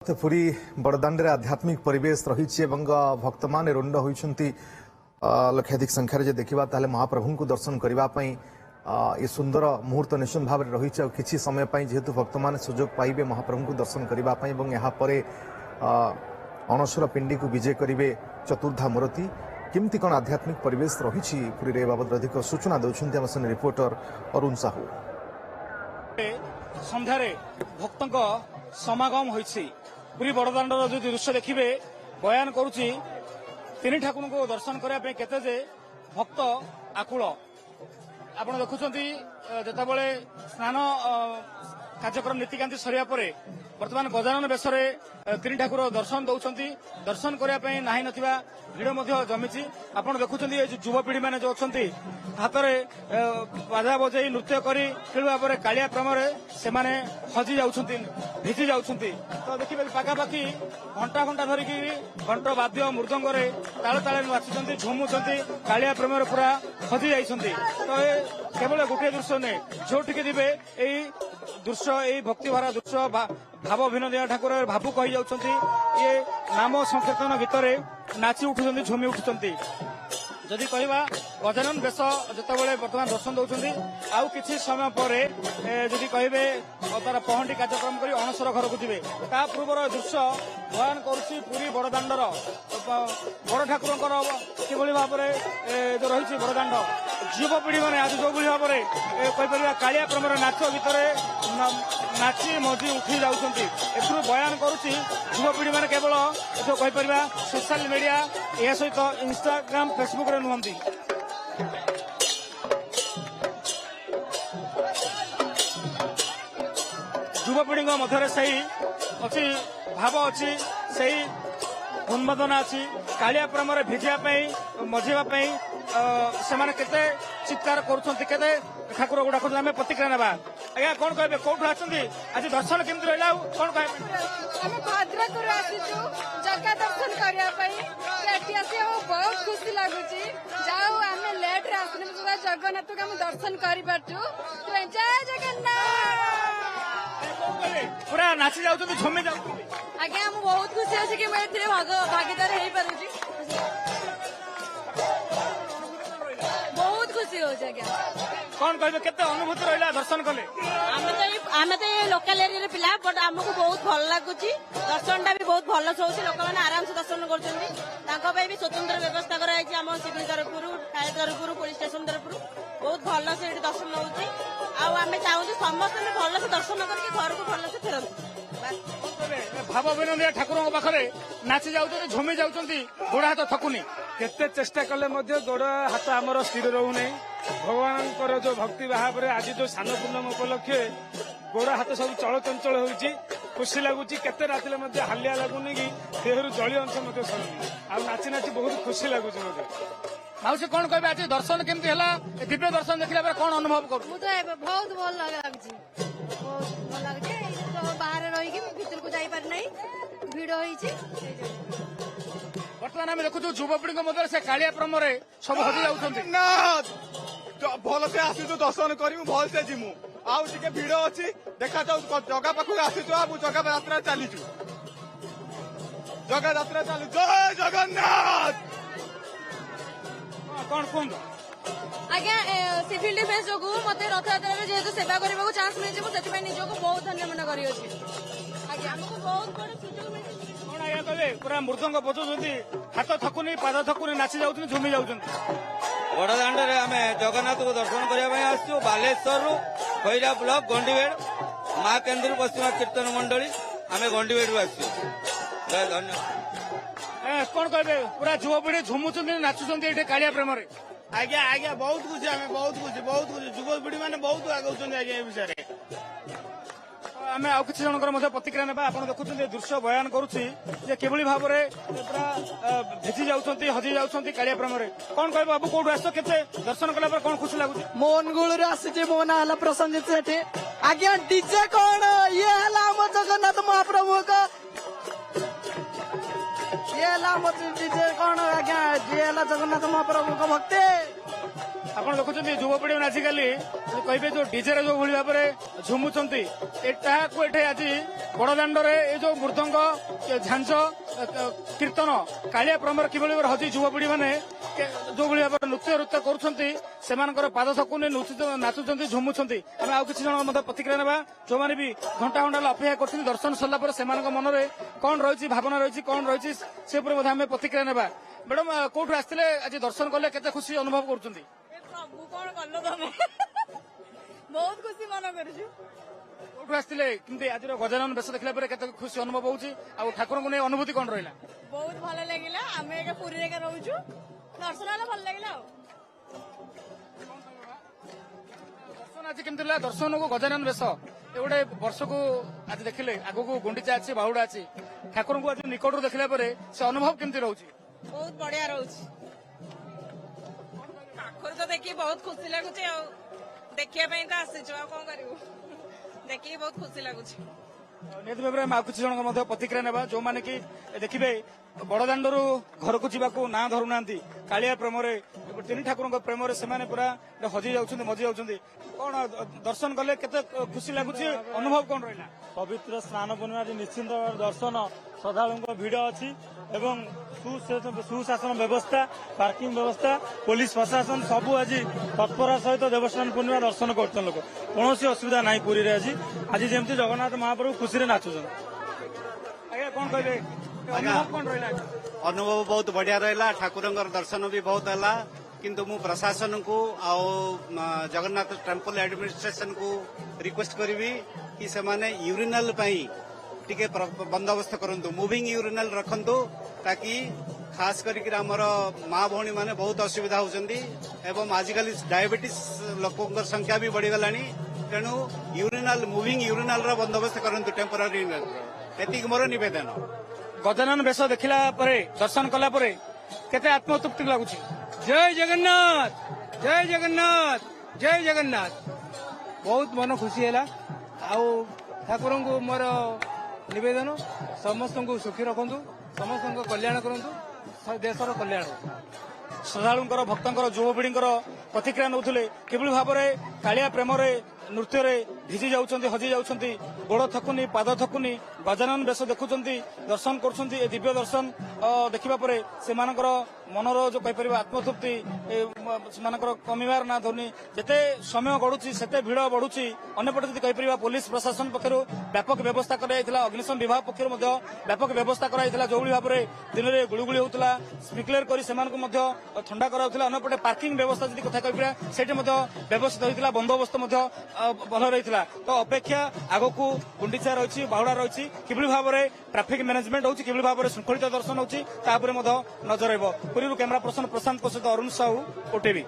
पुरी बड़दाण्ड आध्यात्मिक परिवेश रही भक्त मान रुंड होती लक्षाधिक संख्यार जे देखा ताले महाप्रभु को दर्शन करने ये सुंदर मुहूर्त निश्चित भाव में रही किसी समय जेहेतु भक्त मान सुजोग पाइबे महाप्रभु को दर्शन करने यहाँ अणसर पिंडी को विजय करेंगे चतुर्धा मूर्ति केमती कौन आध्यात्मिक परिवेश रही पुरी बाबद अधिक सूचना दौरान रिपोर्टर अरुण साहू संध्यारे भक्त समागम होइछि पुरी बड़दाण्डर जो दृश्य देखिए बयान करुच्ची तीन ठाकुर को दर्शन करने केते जे भक्त आकुल आपण देखुंती जितेबाला स्नान कार्यक्रम नीतिकांति सरिया परे वर्तमान गजानन बेशरे तीन ठाकुर दर्शन दौरान दर्शन करने ना नथिबा भिड़ जमी आपड़ देखुं युवपीढ़ी मैंने जो अच्छा हाथ में बाजा बजाई नृत्य कर भाव में कालिया प्रेम से हजि जाऊँच भिजी जाऊँच तो देखिए पाखापाखि घंटा घंटा धरिकी घंट वाद्य मृदंग ताले ताले नाचुंट झुमुंट कालिया प्रेम पूरा हजि जाइंट तो केवल गोटे दृश्य नहीं जोटिके दिवे यही दृश्य यही भक्तिभरा दृश्य भाव विनोद ठाकुर भावुक हो जाउछंती ये नाम संकीर्तन भितर नाची उठुछंती झुमी उठुछंती जदि कहवा गजानन बेश जितेबाला बर्तमान दर्शन दौरान आउ किछि समय पर जदि कहे तार पहंडी कार्यक्रम कर अणसर घर को जी ता पूर्वर दृश्य बयान करुच्ची पुरी बड़दाण्डर बड़ ठाकुर किभली भाव में जो रही बड़दाण्ड युवपीढ़ी मैंने आज जो भाव में कहीपर कालिया प्रेमर नाच भितर नाची मजी उठी जाऊँच ए बयान करुच्ची युवपीढ़ी मैंने केवल जो कहीपर सोशल मीडिया यह सहित इंस्टाग्राम फेसबुक नुहति युवपीढ़ी मध्य से अच्छी भाव अच्छी से उन्मादना अच्छी कालिया प्रेम भिजापी मझेवाई से केते चित्कार करते ठाकुर को डाकुं आम प्रतिक्रिया ना आज्ञा कौन कहे कौटू आज दर्शन केमती रहा कौन कहे भद्रक जगह दर्शन करने बहुत खुशी लगुच जाऊ आम लेट्रे आसने जगन्नाथ को दर्शन कर जय जगन्नाथ पूरा नाची जाऊँ झुमी जाऊँ आज्ञा बहुत खुशी अच्छे कि भागीदार हो पारुची बहुत खुशी हो कौन कहे केते अनुभूति रहा दर्शन कले आम तो ये लोकल एरिया पिला बट आमको बहुत भल लगुच दर्शन टा भी बहुत भल से होची लोक मैंने आराम से दर्शन कर भी स्वतंत्र व्यवस्था कराई सिविल तरफ फायर तरफ पुलिस स्टेशन तरफ बहुत भल से दर्शन होती आम चाहूँ समस्त भल से दर्शन करके घर को भल से फेरत भाव विनोद ठाकुर पाखे नाची जाऊँ झुमी जाऊँ गोड़ हाथ थकुनी केते चेष्टा कले गोड़ हाथ आमर स्थिर रोना भगवान जो भक्ति भाव में आज जो सान पूर्णम उपलक्षे गोड़ हाथ सब चलचंचल होती खुशी लगुच केते रातिले हालिया लगुनि कि देहर जली अंश सरुनी आ नाची नाची बहुत खुशी लगुच माउसी कौन कहे आज दर्शन केमती है दिव्य दर्शन देखला कौन अनुभव कर बहुत भल लगे भल लगे बाहर रही भीतर को जापर नहीं भिड़ हो बर्तमान आम देखु युवपीढ़ी मध्य से कालिया प्रेम सब हजि जाऊँ भल से आसु दर्शन करू भल से जीमु आउ टे भिड़ अच्छी देखा जाऊ जगह पाखक आसु जगह यात्रा चलीचु जगह यात्रा चलू जय जगन्नाथ कौन कहूँ आज्ञा सिविल डिफेन्स जो मत रथ यात्रा जेहेतु सेवा करने को चांस मिली मुझे निजक बहुत धन्य मन कर बहुत बड़ सुजोग मिली कौन आज्ञा कहे पूरा मृदंग बजाऊँ हाथ थकुनी पाद थकुनी नाची जाऊँ झुमी जाऊँ बड़दाण्ड आम जगन्नाथ को दर्शन करने आसु बालेश्वर खैरा ब्लॉक गंडीबेड़ माँ केन्द्र पश्चिमा कीर्तन मंडली आम गंडीबेड़ आसु धन्यवाद कौन कहे पूरा युवपीढ़ी झुमुंट नाचुंट ये कालिया प्रेम आज्ञा आज्ञा बहुत खुशी आम बहुत खुशी युवपीढ़ी मैंने बहुत आगे आज्ञा ए विषय आम आउ कि जनकर प्रतिक्रिया ना आप देखुं दृश्य बयान करुच्ची किभली भाव में पूरा भिजी जाऊँ हजि जाऊँ कालिया प्रेम कौन कह बाबू कौटू आस के दर्शन कला कौन खुशी लगुच मोहन गुड़ आसी मो ना प्रसन्नजित सेठी आज्ञा डीजे कौन ये है जगन्नाथ महाप्रभु का ये डीजे कौन आज्ञा ये जगन्नाथ महाप्रभु का भक्ति आप देखुं युवपीढ़ी आजिकल कहे जो डीजे जो भाव में झुमुंट आज ବଡଦାଣ୍ଡରେ ଏ ଯୋଉ ମୃଦଙ୍ଗ ଝାଞ୍ଜ କୀର୍ତ୍ତନ କାଳିଆ ପ୍ରେମରେ କିଭଳି ଭାବରେ ହଜି ଯୁବପିଢି ମାନେ ଯୋଉଭଳି ଭାବରେ ନୃତ୍ୟ କରୁଛନ୍ତି ସେମାନଙ୍କର ପାଦ ଥକୁନି ନାଚୁଛନ୍ତି ଝୁମୁଛନ୍ତି। ଆମେ ଆଉ କିଛି ଜଣ ମଧ୍ୟ ପ୍ରତିକ୍ରିୟା ନେବା ଯୋଉମାନେ ବି ଘଣ୍ଟା ଘଣ୍ଟା ହେଲା ଅପେକ୍ଷା କରୁଛନ୍ତି ଦର୍ଶନ ସରିଲା ପରେ ସେମାନଙ୍କ ମନରେ କଣ ରହିଛି ଭାବନା ରହିଛି କଣ ରହିଛି ସେ ଉପରେ ମଧ୍ୟ ଆମେ ପ୍ରତିକ୍ରିୟା ନେବା। ମ୍ୟାଡାମ କୋଉଠୁ ଆସିଥିଲେ ଆଜି ଦର୍ଶନ କଲେ କେତେ ଖୁସି ଅନୁଭବ କରୁଛନ୍ତି? ପ୍ରଭୁ କଣ କଲ ତମେ ବହୁତ ଖୁସି ମନ କରୁଛୁ। କୋଉଠୁ ଆସିଥିଲେ କିନ୍ତୁ ଆଜିର ଗଜାନନ ବେଶ ଦେଖିଲା ପରେ କେତେ ଖୁସି ଅନୁଭବ ହଉଛି ଆଉ ଠାକୁରଙ୍କୁ ନେଇ ଅନୁଭୂତି କଣ ରହିଲା? ବହୁତ ଭଲ ଲାଗିଲା। ଆମେ ଏକା ପୁରୀରେ ଏକା ରହୁଛୁ ଦର୍ଶନ ହେଲେ ଭଲ ଲାଗିଲା ଆଉ। ଦର୍ଶନ ଆଜି କେମିତି ହେଲା? ଦର୍ଶନକୁ ଗଜାନନ ବେଶ ଏ ଗୋଟେ ବର୍ଷକୁ ଆଜି ଦେଖିଲେ ଆଗକୁ ଗୁଣ୍ଡିଚା ଅଛି ବାହୁଡା ଅଛି ଠାକୁରଙ୍କୁ ଆଜି ନିକଟରୁ ଦେଖିଲା ପରେ ସେ ଅନୁଭବ କେମିତି ରହୁଛି? ବହୁତ ବଢିଆ ରହୁଛି। ପାଖରୁ ତ ଦେଖିକି ବହୁତ ଖୁସି ଲାଗୁଛି ଆଉ ଦେଖିବା ପାଇଁ ତ ଆସିଛୁ ଆଉ କଣ କରିବୁ ଦେଖିକି ବହୁତ ଖୁସି ଲାଗୁଛି। ନିହାତି ଭାବରେ ଆମେ ଆଉ କିଛି ଜଣଙ୍କ ମଧ୍ୟ ପ୍ରତିକ୍ରିୟା ନେବା ଯୋଉମାନେ କି ଦେଖିବେ ବଡଦାଣ୍ଡରୁ ଘରକୁ ଯିବାକୁ ନାଁ ଧରୁନାହାନ୍ତି କାଳିଆ ପ୍ରେମରେ ତିନି ଠାକୁରଙ୍କ ପ୍ରେମରେ ସେମାନେ ପୁରା ହଜି ଯାଉଛନ୍ତି ମଜି ଯାଉଛନ୍ତି। କଣ ଦର୍ଶନ କଲେ କେତେ ଖୁସି ଲାଗୁଛି ଅନୁଭବ କଣ ରହିଲା? ପବିତ୍ର ସ୍ନାନ ପୂର୍ଣ୍ଣିମାରେ ନିଶ୍ଚିନ୍ତ ଭାବରେ ଦର୍ଶନ ଶ୍ରଦ୍ଧାଳୁଙ୍କ ଭିଡ ଅଛି ଏବଂ ସୁଶାସନ ବ୍ୟବସ୍ଥା ପାର୍କିଂ ବ୍ୟବସ୍ଥା ପୋଲିସ ପ୍ରଶାସନ ସବୁ ଆଜି ତତ୍ପର ସହିତ ଦେବସ୍ନାନ ପୂର୍ଣ୍ଣିମା ଦର୍ଶନ କରୁଛନ୍ତି ଲୋକ କୌଣସି ଅସୁବିଧା ନାହିଁ ପୁରୀରେ ଆଜି ଯେମିତି ଜଗନ୍ନାଥ ମହାପ୍ରଭୁ ଖୁସିରେ ନାଚୁଛନ୍ତି। ଆଜ୍ଞା କଣ କହିଲେ ଅନୁଭବ କଣ ରହିଲା? ଅନୁଭବ ବହୁତ ବଢିଆ ରହିଲା ଠାକୁରଙ୍କର ଦର୍ଶନ ବି ବହୁତ ହେଲା କିନ୍ତୁ ମୁଁ ପ୍ରଶାସନକୁ ଆଉ ଜଗନ୍ନାଥ ଟେମ୍ପଲ ଆଡମିନିଷ୍ଟ୍ରେସନକୁ ରିକ୍ୱେଷ୍ଟ କରିବି କି ସେମାନେ ୟୁରିନାଲ ପାଇଁ ଟିକେ ବନ୍ଦୋବସ୍ତ କରନ୍ତୁ ମୁଭିଂ ୟୁରିନାଲ ରଖନ୍ତୁ ତାକି ଖାସ କରିକି ଆମର ମା ଭଉଣୀ ମାନେ ବହୁତ ଅସୁବିଧା ହଉଛନ୍ତି ଏବଂ ଆଜିକାଲି ଡାଇବେଟିସ ଲୋକଙ୍କ ସଂଖ୍ୟା ବି ବଢିଗଲାଣି ତେଣୁ ୟୁରିନାଲ ମୁଭିଂ ୟୁରିନାଲର ବନ୍ଦୋବସ୍ତ କରନ୍ତୁ ଟେମ୍ପୋରାରୀ ୟୁରିନାଲର ଏତିକି ମୋର ନିବେଦନ। ଗଜାନନ ବେଶ ଦେଖିଲା ପରେ ଦର୍ଶନ କଲା ପରେ କେତେ ଆତ୍ମତୃପ୍ତି ଲାଗୁଛି? ଜୟ ଜଗନ୍ନାଥ ଜୟ ଜଗନ୍ନାଥ ଜୟ ଜଗନ୍ନାଥ। ବହୁତ ମନ ଖୁସି ହେଲା ଆଉ ଠାକୁରଙ୍କୁ ମୋର ନିବେଦନ ସମସ୍ତଙ୍କୁ ସୁଖୀ ରଖନ୍ତୁ ସମସ୍ତଙ୍କ କଲ୍ୟାଣ କରନ୍ତୁ ଦେଶର କଲ୍ୟାଣ। ଶ୍ରଦ୍ଧାଳୁଙ୍କର ଭକ୍ତଙ୍କର ଯୁବପିଢିଙ୍କର ପ୍ରତିକ୍ରିୟା ନେଉଥିଲେ କିଭଳି ଭାବରେ କାଳିଆ ପ୍ରେମରେ ନୃତ୍ୟରେ ଭିଜି ଯାଉଛନ୍ତି ହଜି ଯାଉଛନ୍ତି ଗୋଡ ଥକୁନି ପାଦ ଥକୁନି ଗଜାନନ ବେଶ ଦେଖୁଛନ୍ତି ଦର୍ଶନ କରୁଛନ୍ତି। ଏ ଦିବ୍ୟ ଦର୍ଶନ ଦେଖିବା ପରେ ସେମାନଙ୍କର ମନର ଯୋଉ କହିପାରିବା ଆତ୍ମତୃପ୍ତି ସେମାନଙ୍କର କମିବାର ନା ଧରୁନି। ଯେତେ ସମୟ ଗଡୁଛି ସେତେ ଭିଡ ବଢୁଛି। ଅନ୍ୟପଟେ ଯଦି କହିପାରିବା ପୋଲିସ ପ୍ରଶାସନ ପକ୍ଷରୁ ବ୍ୟାପକ ବ୍ୟବସ୍ଥା କରାଯାଇଥିଲା ଅଗ୍ନିଶମ ବିଭାଗ ପକ୍ଷରୁ ମଧ୍ୟ ବ୍ୟାପକ ବ୍ୟବସ୍ଥା କରାଯାଇଥିଲା ଯୋଉଭଳି ଭାବରେ ଦିନରେ ଗୁଳୁଗୁଳି ହେଉଥିଲା ସ୍ପ୍ରିଙ୍କଲର କରି ସେମାନଙ୍କୁ ମଧ୍ୟ ଥଣ୍ଡା କରାଯାଉଥିଲା। ଅନ୍ୟପଟେ ପାର୍କିଂ ବ୍ୟବସ୍ଥା ଯଦି କଥା କହିପାରିବା ସେଠି ମଧ୍ୟ ବ୍ୟବସ୍ଥିତ ହୋଇଥିଲା ବନ୍ଦୋବସ୍ତ ମଧ୍ୟ ଭଲ ରହିଥିଲା। ତ ଅପେକ୍ଷା ଆଗକୁ ଗୁଣ୍ଡିଚା ରହିଛି ବାହୁଡା ରହିଛି କିଭଳି ଭାବରେ ଟ୍ରାଫିକ ମ୍ୟାନେଜମେଣ୍ଟ ହଉଛି କିଭଳି ଭାବରେ ଶୃଙ୍ଖଳିତ ଦର୍ଶନ ହଉଛି ତା ଉପରେ ମଧ୍ୟ ନଜର ରହିବ। ପୁରୀରୁ କ୍ୟାମେରା ପର୍ସନ ପ୍ରଶାନ୍ତଙ୍କ ସହିତ ଅରୁଣ ସାହୁ ଓଟିଭି।